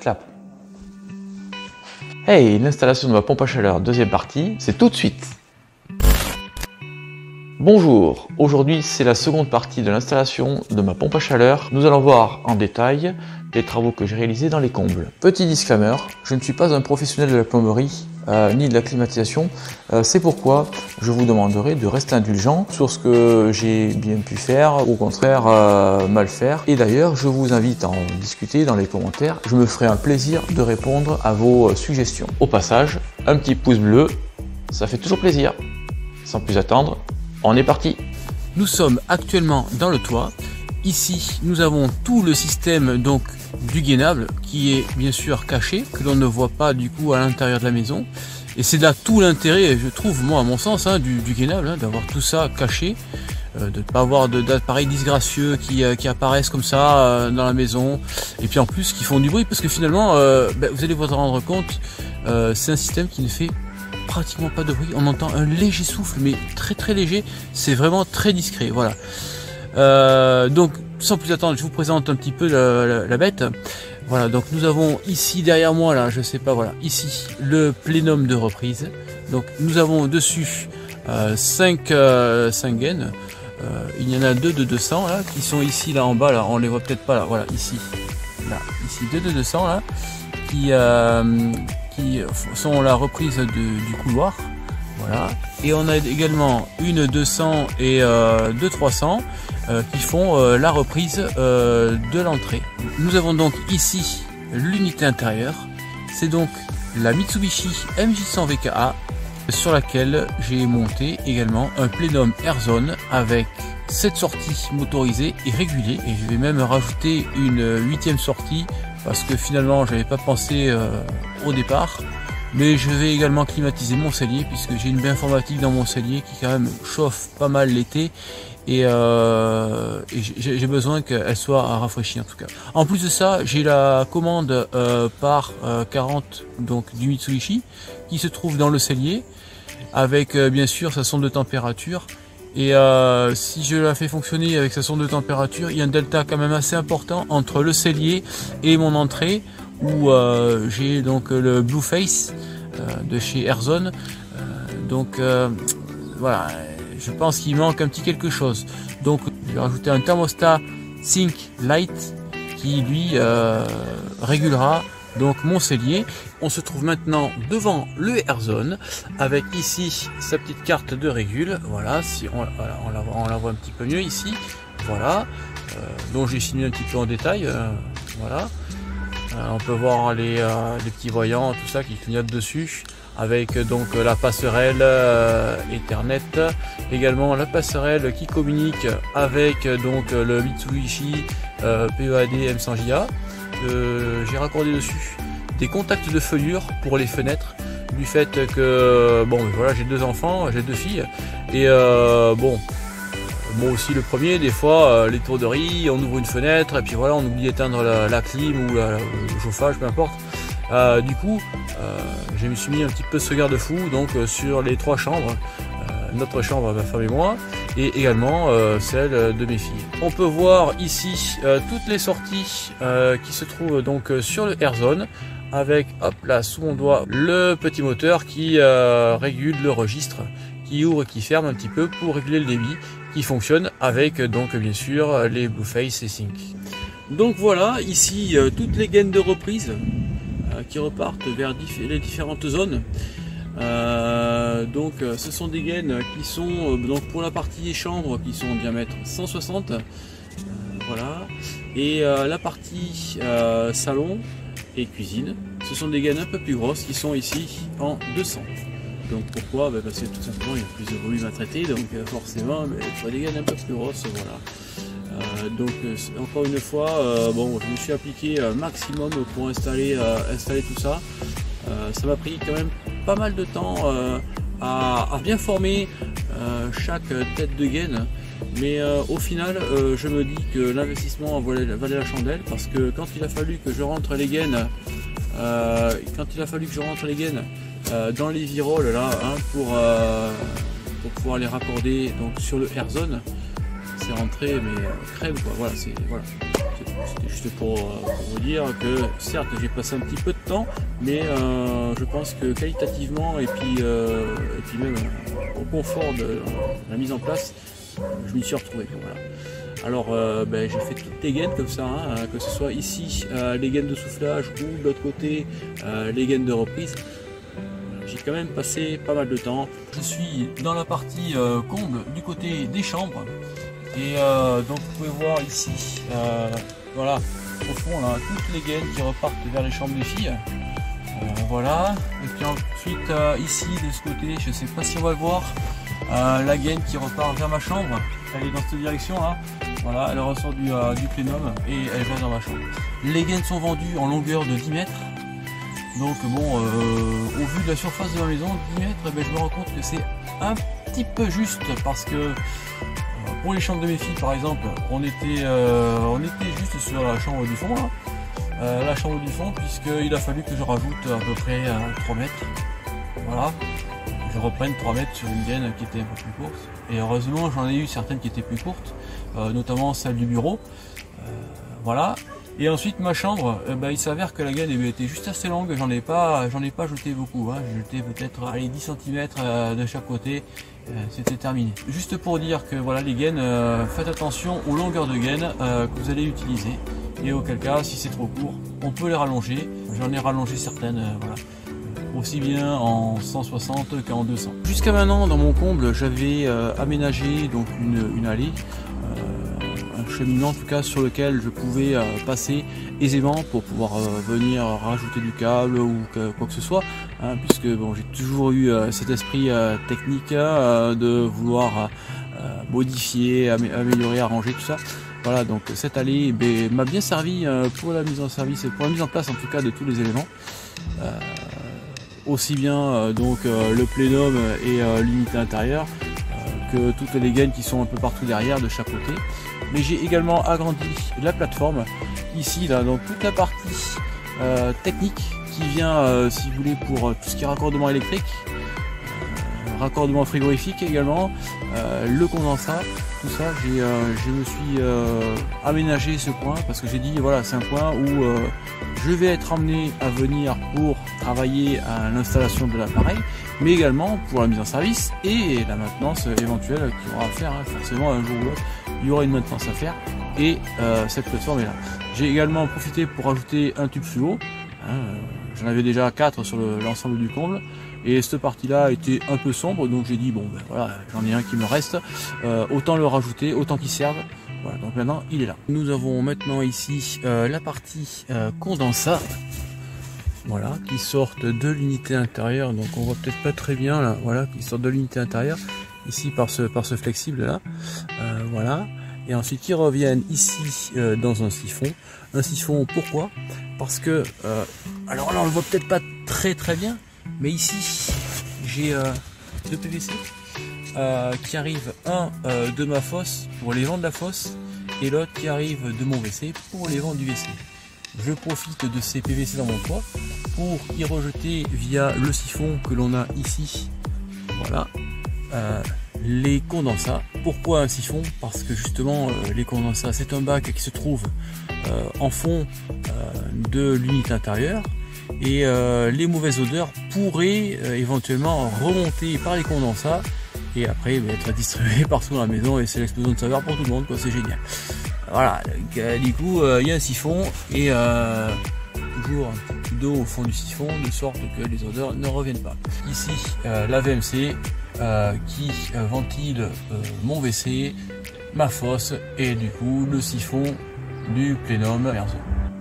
clap. Hey, l'installation de ma pompe à chaleur, deuxième partie, c'est tout de suite. Bonjour, aujourd'hui c'est la seconde partie de l'installation de ma pompe à chaleur. Nous allons voir en détail les travaux que j'ai réalisés dans les combles. Petit disclaimer, je ne suis pas un professionnel de la plomberie ni de la climatisation, c'est pourquoi je vous demanderai de rester indulgent sur ce que j'ai bien pu faire, ou au contraire mal faire. Et d'ailleurs, je vous invite à en discuter dans les commentaires, je me ferai un plaisir de répondre à vos suggestions. Au passage, un petit pouce bleu, ça fait toujours plaisir. Sans plus attendre, on est parti. Nous sommes actuellement dans le toit. Ici, nous avons tout le système donc du gainable qui est bien sûr caché, que l'on ne voit pas du coup à l'intérieur de la maison. Et c'est là tout l'intérêt, je trouve, moi à mon sens, du gainable, d'avoir tout ça caché, de ne pas avoir d'appareils disgracieux qui apparaissent comme ça dans la maison, et puis en plus qui font du bruit, parce que finalement, vous allez vous en rendre compte, c'est un système qui ne fait pratiquement pas de bruit. On entend un léger souffle, mais très très léger, c'est vraiment très discret, voilà. Donc sans plus attendre, je vous présente un petit peu la bête. Voilà, donc nous avons ici derrière moi, là, je sais pas, voilà, ici le plénum de reprise. Donc nous avons dessus 5 gaines. Il y en a 2 de 200 là, qui sont ici là en bas, là, on les voit peut-être pas là, voilà, ici, là, ici 2 de 200 là, qui sont la reprise du couloir. Voilà. Et on a également une 200 et 2 300 qui font la reprise de l'entrée. Nous avons donc ici l'unité intérieure. C'est donc la Mitsubishi MJ100 VKA sur laquelle j'ai monté également un plénum Airzone avec 7 sorties motorisées et régulées. Et je vais même rajouter une 8e sortie parce que finalement j'avais pas pensé au départ. Mais je vais également climatiser mon cellier puisque j'ai une baie informatique dans mon cellier qui quand même chauffe pas mal l'été et j'ai besoin qu'elle soit rafraîchie en tout cas. En plus de ça, j'ai la commande par 40 donc du Mitsubishi qui se trouve dans le cellier avec bien sûr sa sonde de température. Et si je la fais fonctionner avec sa sonde de température, il y a un delta quand même assez important entre le cellier et mon entrée où j'ai donc le Blueface de chez Airzone. Donc voilà, je pense qu'il manque un petit quelque chose. Donc je vais rajouter un thermostat Sync Light qui lui régulera donc mon cellier. On se trouve maintenant devant le Airzone avec ici sa petite carte de régule. Voilà, si on la voit un petit peu mieux ici. Voilà, donc j'ai signé un petit peu en détail. Voilà. On peut voir les petits voyants, tout ça qui clignotent dessus, avec donc la passerelle Ethernet, également la passerelle qui communique avec donc le Mitsubishi PEAD M100JA. J'ai raccordé dessus des contacts de feuillure pour les fenêtres, du fait que bon voilà, j'ai 2 enfants, j'ai 2 filles et bon. Moi aussi le premier, des fois l'étourderie, on ouvre une fenêtre et puis voilà, on oublie d'éteindre la clim ou le chauffage, peu importe. Du coup, je me suis mis un petit peu ce garde-fou donc sur les 3 chambres, notre chambre, ma femme et moi, et également celle de mes filles. On peut voir ici toutes les sorties qui se trouvent donc sur le Airzone, avec hop là sous mon doigt le petit moteur qui régule le registre, qui ouvre et qui ferme un petit peu pour réguler le débit, qui fonctionne avec donc bien sûr les Blueface et Sync. Donc voilà, ici toutes les gaines de reprise qui repartent vers les différentes zones. Donc ce sont des gaines qui sont donc pour la partie chambre qui sont en diamètre 160, voilà, et la partie salon et cuisine, ce sont des gaines un peu plus grosses qui sont ici en 200. Donc pourquoi? Parce que tout simplement il y a plus de volume à traiter, donc forcément il faut des gaines un peu plus grosses, voilà. Donc encore une fois, bon, je me suis appliqué un maximum pour installer tout ça. Ça m'a pris quand même pas mal de temps à bien former chaque tête de gaine, mais au final je me dis que l'investissement valait la chandelle, parce que quand il a fallu que je rentre les gaines dans les viroles là, pour pouvoir les raccorder donc sur le Airzone, c'est rentré mais crème quoi, voilà, c'est C'était juste pour vous dire que certes j'ai passé un petit peu de temps, mais je pense que qualitativement et puis même au confort de la mise en place, je m'y suis retrouvé. Voilà. Alors j'ai fait toutes les gaines comme ça, hein, que ce soit ici les gaines de soufflage ou de l'autre côté les gaines de reprise. J'ai quand même passé pas mal de temps. Je suis dans la partie comble du côté des chambres. Et donc vous pouvez voir ici, voilà, au fond là, toutes les gaines qui repartent vers les chambres des filles. Voilà, et puis ensuite ici de ce côté, je ne sais pas si on va le voir, la gaine qui repart vers ma chambre. Elle est dans cette direction là. Voilà, elle ressort du plénum et elle va dans ma chambre. Les gaines sont vendues en longueur de 10 mètres. Donc bon, au vu de la surface de la maison, 10 mètres, je me rends compte que c'est un petit peu juste parce que pour les chambres de mes filles par exemple, on était juste sur la chambre du fond là. La chambre du fond, puisqu'il a fallu que je rajoute à peu près 3 mètres. Voilà. Je reprenne 3 mètres sur une gaine qui était un peu plus courte. Et heureusement j'en ai eu certaines qui étaient plus courtes, notamment celle du bureau. Voilà. Et ensuite ma chambre, il s'avère que la gaine était juste assez longue, j'en ai pas jeté beaucoup, hein. J'ai jeté peut-être 10 cm de chaque côté, c'était terminé. Juste pour dire que voilà les gaines, faites attention aux longueurs de gaine que vous allez utiliser. Et auquel cas, si c'est trop court, on peut les rallonger. J'en ai rallongé certaines, voilà. Aussi bien en 160 qu'en 200. Jusqu'à maintenant, dans mon comble, j'avais aménagé donc une allée, un cheminement en tout cas sur lequel je pouvais passer aisément pour pouvoir venir rajouter du câble ou quoi que ce soit, hein, puisque bon, j'ai toujours eu cet esprit technique de vouloir modifier, améliorer, arranger tout ça. Voilà, donc cette allée m'a bien servi pour la mise en service, pour la mise en place en tout cas de tous les éléments. Aussi bien donc le plénum et l'unité intérieure que toutes les gaines qui sont un peu partout derrière de chaque côté. Mais j'ai également agrandi la plateforme ici là, donc toute la partie technique qui vient si vous voulez pour tout ce qui est raccordement électrique, raccordement frigorifique également, le condensat, tout ça, je me suis aménagé ce coin parce que j'ai dit voilà c'est un coin où je vais être amené à venir pour travailler à l'installation de l'appareil, mais également pour la mise en service et la maintenance éventuelle qu'il y aura à faire, hein. Forcément un jour ou l'autre il y aura une maintenance à faire et cette plateforme est là. J'ai également profité pour ajouter un tube fluo, hein, j'en avais déjà 4 sur l'ensemble du comble. Et cette partie-là était un peu sombre, donc j'ai dit bon ben voilà, j'en ai un qui me reste, autant le rajouter, autant qu'il serve. Voilà, donc maintenant il est là. Nous avons maintenant ici la partie condensat, voilà, qui sortent de l'unité intérieure, donc on voit peut-être pas très bien là, voilà, qui sortent de l'unité intérieure, ici par ce flexible là, voilà, et ensuite qui reviennent ici dans un siphon. Un siphon pourquoi? Parce que, alors là on le voit peut-être pas très bien, mais ici j'ai deux PVC qui arrivent, un de ma fosse pour les vents de la fosse et l'autre qui arrive de mon WC pour les vents du WC. Je profite de ces PVC dans mon toit pour y rejeter via le siphon que l'on a ici, voilà, les condensats. Pourquoi un siphon? Parce que justement les condensats c'est un bac qui se trouve en fond de l'unité intérieure. Et les mauvaises odeurs pourraient éventuellement remonter par les condensats et après être distribuées partout dans la maison et c'est l'explosion de saveur pour tout le monde, quoi, c'est génial. Voilà, donc, du coup il y a un siphon et toujours un petit peu d'eau au fond du siphon de sorte que les odeurs ne reviennent pas. Ici la VMC qui ventile mon WC, ma fosse et du coup le siphon du plénum.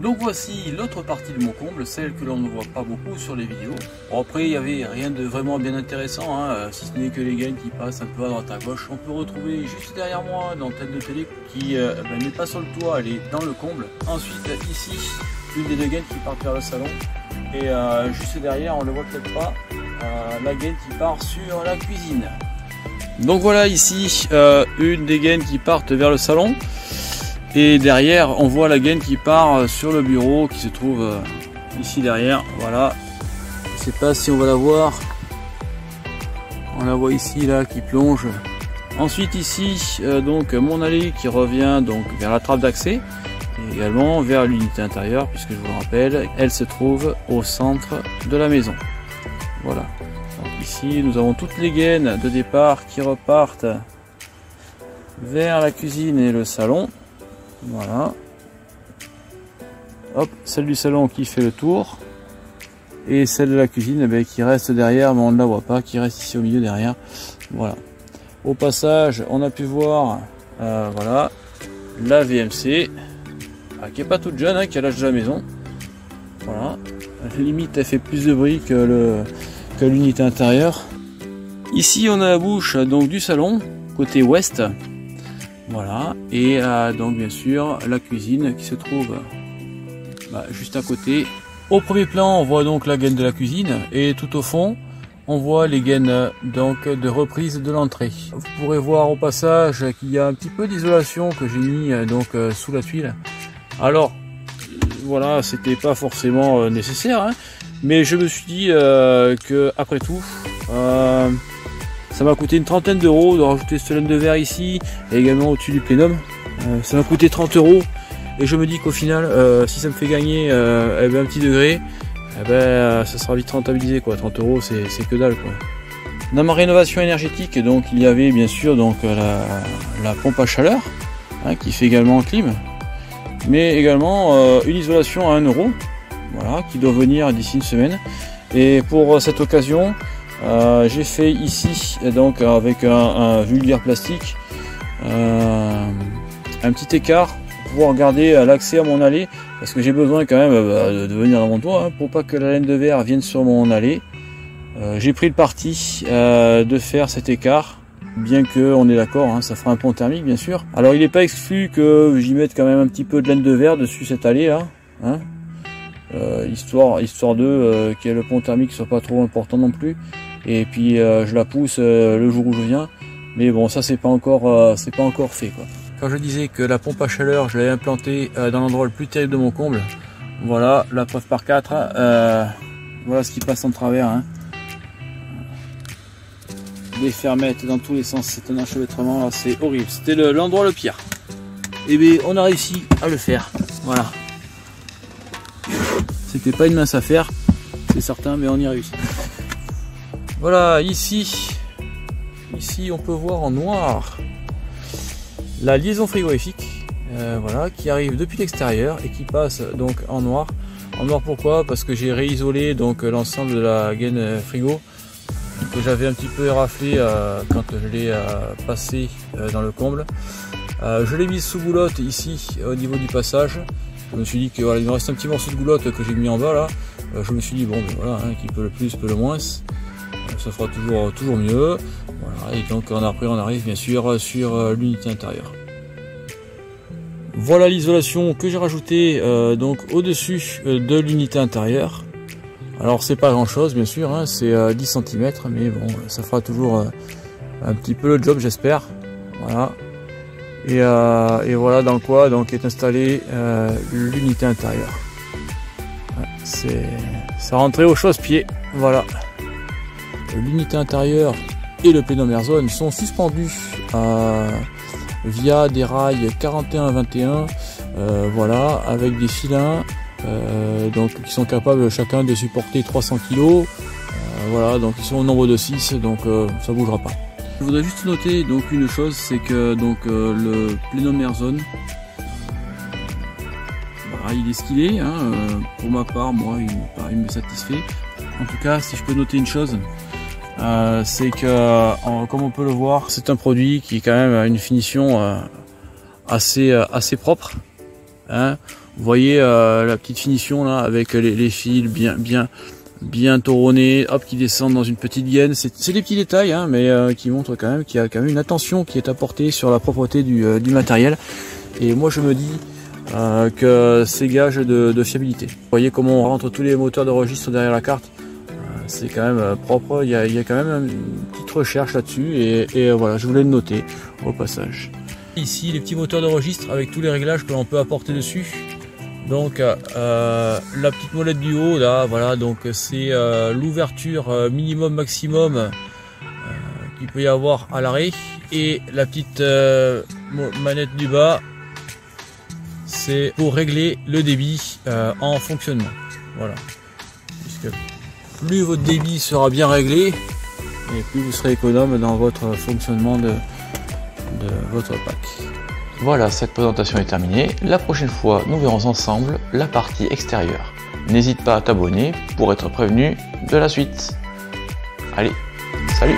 Donc voici l'autre partie de mon comble, celle que l'on ne voit pas beaucoup sur les vidéos. Bon, après il n'y avait rien de vraiment bien intéressant, hein, si ce n'est que les gaines qui passent un peu à droite à gauche. On peut retrouver juste derrière moi l'antenne de télé qui n'est pas sur le toit, elle est dans le comble. Ensuite ici, une des deux gaines qui part vers le salon. Et juste derrière, on ne le voit peut-être pas, la gaine qui part sur la cuisine. Donc voilà ici une des gaines qui partent vers le salon. Et derrière on voit la gaine qui part sur le bureau qui se trouve ici derrière, voilà. Je sais pas si on va la voir, on la voit ici là qui plonge. Ensuite ici donc mon allée qui revient donc vers la trappe d'accès. Et Et également vers l'unité intérieure, puisque je vous le rappelle, elle se trouve au centre de la maison. Voilà. Donc ici, nous avons toutes les gaines de départ qui repartent vers la cuisine et le salon. Voilà. Hop, celle du salon qui fait le tour. Et celle de la cuisine qui reste derrière, mais on ne la voit pas, qui reste ici au milieu derrière. Voilà. Au passage, on a pu voir voilà, la VMC, qui est pas toute jeune, qui a l'âge de la maison. Voilà. Limite, elle fait plus de bruit que l'unité intérieure. Ici, on a la bouche donc du salon, côté ouest. Voilà. Et donc bien sûr, la cuisine qui se trouve juste à côté. Au premier plan, on voit donc la gaine de la cuisine et tout au fond, on voit les gaines donc de reprise de l'entrée. Vous pourrez voir au passage qu'il y a un petit peu d'isolation que j'ai mis donc sous la tuile. Alors voilà, c'était pas forcément nécessaire, mais je me suis dit que après tout, ça m'a coûté une trentaine d'euros de rajouter ce laine de verre ici et également au-dessus du plénum. Ça m'a coûté 30 euros. Et je me dis qu'au final, si ça me fait gagner un petit degré, ça sera vite rentabilisé, quoi. 30 euros, c'est que dalle, quoi. Dans ma rénovation énergétique, donc il y avait bien sûr donc la pompe à chaleur, qui fait également clim, mais également une isolation à 1 euro, voilà, qui doit venir d'ici une semaine. Et pour cette occasion, j'ai fait ici donc avec un vulgaire plastique un petit écart. Pouvoir garder l'accès à mon allée, parce que j'ai besoin quand même de venir dans mon toit pour pas que la laine de verre vienne sur mon allée. J'ai pris le parti de faire cet écart, bien que on est d'accord, ça fera un pont thermique bien sûr. Alors il n'est pas exclu que j'y mette quand même un petit peu de laine de verre dessus cette allée là, histoire de que le pont thermique soit pas trop important non plus. Et puis je la pousse le jour où je viens, mais bon, ça c'est pas encore fait, quoi. Quand je disais que la pompe à chaleur, je l'avais implantée dans l'endroit le plus terrible de mon comble, voilà, la preuve par 4, voilà ce qui passe en travers. Des fermettes dans tous les sens, c'est un enchevêtrement, c'est horrible, c'était l'endroit le pire. Et bien on a réussi à le faire, voilà. C'était pas une mince affaire, c'est certain, mais on y a réussi. Voilà, ici on peut voir en noir la liaison frigorifique, voilà, qui arrive depuis l'extérieur et qui passe donc en noir. En noir pourquoi? Parce que j'ai réisolé donc l'ensemble de la gaine frigo que j'avais un petit peu éraflé quand je l'ai passé dans le comble. Je l'ai mise sous goulotte ici au niveau du passage. Je me suis dit que voilà, il me reste un petit morceau de goulotte que j'ai mis en bas là. Je me suis dit bon, ben voilà, qui peut le plus peut le moins. Ça fera toujours mieux. Voilà, et donc après on arrive bien sûr sur l'unité intérieure. Voilà l'isolation que j'ai rajouté donc au-dessus de l'unité intérieure. Alors c'est pas grand chose bien sûr, c'est 10 cm, mais bon, ça fera toujours un petit peu le job, j'espère. Voilà. Et voilà dans quoi donc est installée l'unité intérieure. Ça rentrait au chausse-pied. Voilà. L'unité intérieure et le plénum Airzone sont suspendus via des rails 41-21, voilà, avec des filins donc qui sont capables chacun de supporter 300 kg. Voilà, donc ils sont au nombre de 6, donc ça bougera pas. Je voudrais juste noter donc une chose, c'est que donc le plénum Airzone, voilà, il est ce qu'il est, pour ma part, moi il me satisfait. En tout cas, si je peux noter une chose, c'est que, comme on peut le voir, c'est un produit qui est quand même une finition assez propre. Vous voyez la petite finition là, avec les fils bien tauronnés, hop, qui descendent dans une petite gaine. C'est des petits détails, mais qui montrent quand même qu'il y a quand même une attention qui est apportée sur la propreté du matériel. Et moi je me dis que c'est gage de fiabilité. Vous voyez comment on rentre tous les moteurs de registre derrière la carte. C'est quand même propre, il y a quand même une petite recherche là-dessus et voilà, je voulais le noter au passage. Ici les petits moteurs de registre avec tous les réglages que l'on peut apporter dessus. Donc la petite molette du haut là, voilà, donc c'est l'ouverture minimum maximum qu'il peut y avoir à l'arrêt, et la petite manette du bas, c'est pour régler le débit en fonctionnement. Voilà. Puisque plus votre débit sera bien réglé, et plus vous serez économe dans votre fonctionnement de votre pack. Voilà, cette présentation est terminée. La prochaine fois, nous verrons ensemble la partie extérieure. N'hésite pas à t'abonner pour être prévenu de la suite. Allez, salut!